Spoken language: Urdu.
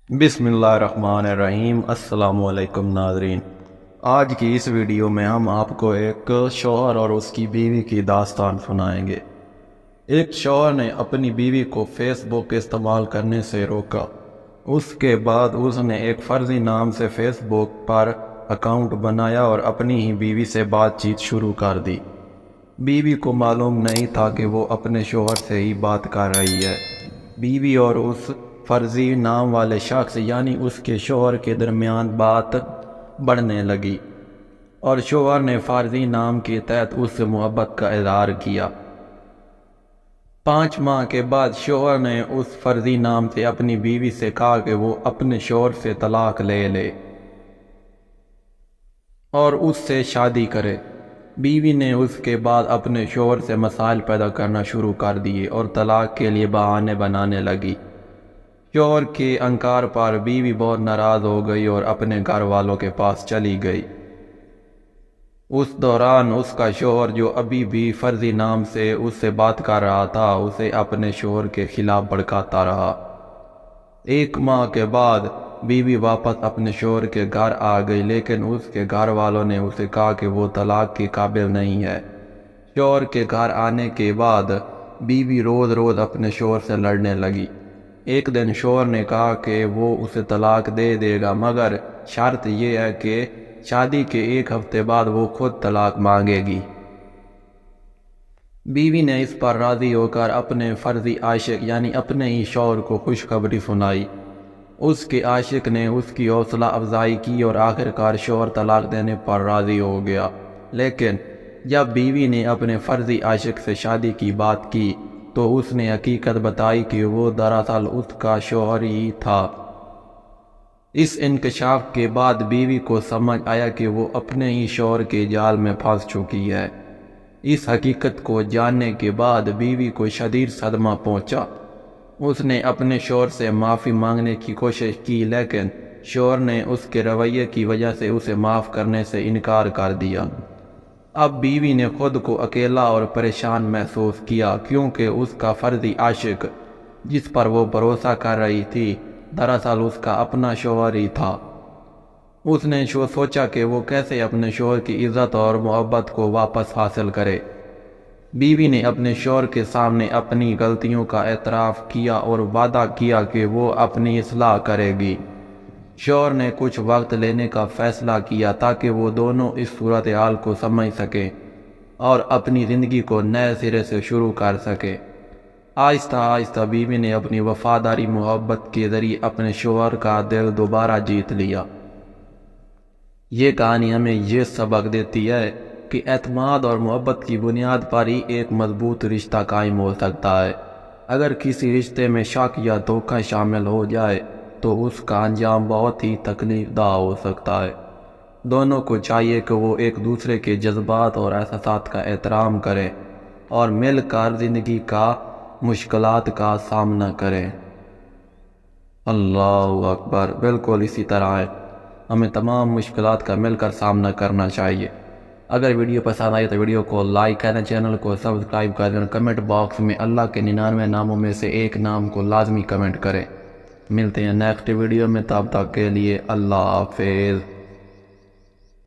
بسم اللہ الرحمن الرحیم۔ السلام علیکم ناظرین، آج کی اس ویڈیو میں ہم آپ کو ایک شوہر اور اس کی بیوی کی داستان سنائیں گے۔ ایک شوہر نے اپنی بیوی کو فیس بک استعمال کرنے سے روکا۔ اس کے بعد اس نے ایک فرضی نام سے فیس بک پر اکاؤنٹ بنایا اور اپنی ہی بیوی سے بات چیت شروع کر دی۔ بیوی کو معلوم نہیں تھا کہ وہ اپنے شوہر سے ہی بات کر رہی ہے۔ بیوی اور اس فرضی نام والے شخص یعنی اس کے شوہر کے درمیان بات بڑھنے لگی اور شوہر نے فرضی نام کے تحت اس سے محبت کا اظہار کیا۔ 5 ماہ کے بعد شوہر نے اس فرضی نام سے اپنی بیوی سے کہا کہ وہ اپنے شوہر سے طلاق لے لے اور اس سے شادی کرے۔ بیوی نے اس کے بعد اپنے شوہر سے مسائل پیدا کرنا شروع کر دیے اور طلاق کے لیے بہانے بنانے لگی۔ شوہر کے انکار پر بیوی بہت ناراض ہو گئی اور اپنے گھر والوں کے پاس چلی گئی۔ اس دوران اس کا شوہر جو ابھی بھی فرضی نام سے اس سے بات کر رہا تھا اسے اپنے شوہر کے خلاف بھڑکاتا رہا۔ 1 ماہ کے بعد بیوی واپس اپنے شوہر کے گھر آ گئی، لیکن اس کے گھر والوں نے اسے کہا کہ وہ طلاق کے قابل نہیں ہے۔ شوہر کے گھر آنے کے بعد بیوی روز روز اپنے شوہر سے لڑنے لگی۔ ایک دن شوہر نے کہا کہ وہ اسے طلاق دے دے گا، مگر شرط یہ ہے کہ شادی کے 1 ہفتے بعد وہ خود طلاق مانگے گی۔ بیوی نے اس پر راضی ہو کر اپنے فرضی عاشق یعنی اپنے ہی شوہر کو خوشخبری سنائی۔ اس کے عاشق نے اس کی حوصلہ افزائی کی اور آخرکار شوہر طلاق دینے پر راضی ہو گیا۔ لیکن جب بیوی نے اپنے فرضی عاشق سے شادی کی بات کی تو اس نے حقیقت بتائی کہ وہ دراصل اس کا شوہر ہی تھا۔ اس انکشاف کے بعد بیوی کو سمجھ آیا کہ وہ اپنے ہی شوہر کے جال میں پھنس چکی ہے۔ اس حقیقت کو جاننے کے بعد بیوی کو شدید صدمہ پہنچا۔ اس نے اپنے شوہر سے معافی مانگنے کی کوشش کی، لیکن شوہر نے اس کے رویے کی وجہ سے اسے معاف کرنے سے انکار کر دیا۔ اب بیوی نے خود کو اکیلا اور پریشان محسوس کیا، کیونکہ اس کا فرضی عاشق جس پر وہ بھروسہ کر رہی تھی دراصل اس کا اپنا شوہر ہی تھا۔ اس نے سوچا کہ وہ کیسے اپنے شوہر کی عزت اور محبت کو واپس حاصل کرے۔ بیوی نے اپنے شوہر کے سامنے اپنی غلطیوں کا اعتراف کیا اور وعدہ کیا کہ وہ اپنی اصلاح کرے گی۔ شوہر نے کچھ وقت لینے کا فیصلہ کیا تاکہ وہ دونوں اس صورتحال کو سمجھ سکیں اور اپنی زندگی کو نئے سرے سے شروع کر سکیں۔ آہستہ آہستہ بیوی نے اپنی وفاداری محبت کے ذریعے اپنے شوہر کا دل دوبارہ جیت لیا۔ یہ کہانی ہمیں یہ سبق دیتی ہے کہ اعتماد اور محبت کی بنیاد پر ہی ایک مضبوط رشتہ قائم ہو سکتا ہے۔ اگر کسی رشتے میں شک یا دھوکہ شامل ہو جائے تو اس کا انجام بہت ہی تکلیف دہ ہو سکتا ہے۔ دونوں کو چاہیے کہ وہ ایک دوسرے کے جذبات اور احساسات کا احترام کریں اور مل کر زندگی کا مشکلات کا سامنا کریں۔ اللہ اکبر! بالکل اسی طرح ہے، ہمیں تمام مشکلات کا مل کر سامنا کرنا چاہیے۔ اگر ویڈیو پسند آئی تو ویڈیو کو لائک کریں، چینل کو سبسکرائب کریں، کمنٹ باکس میں اللہ کے 99 ناموں میں سے ایک نام کو لازمی کمنٹ کریں۔ ملتے ہیں نیکسٹ ویڈیو میں، تب تک کے لیے اللہ حافظ۔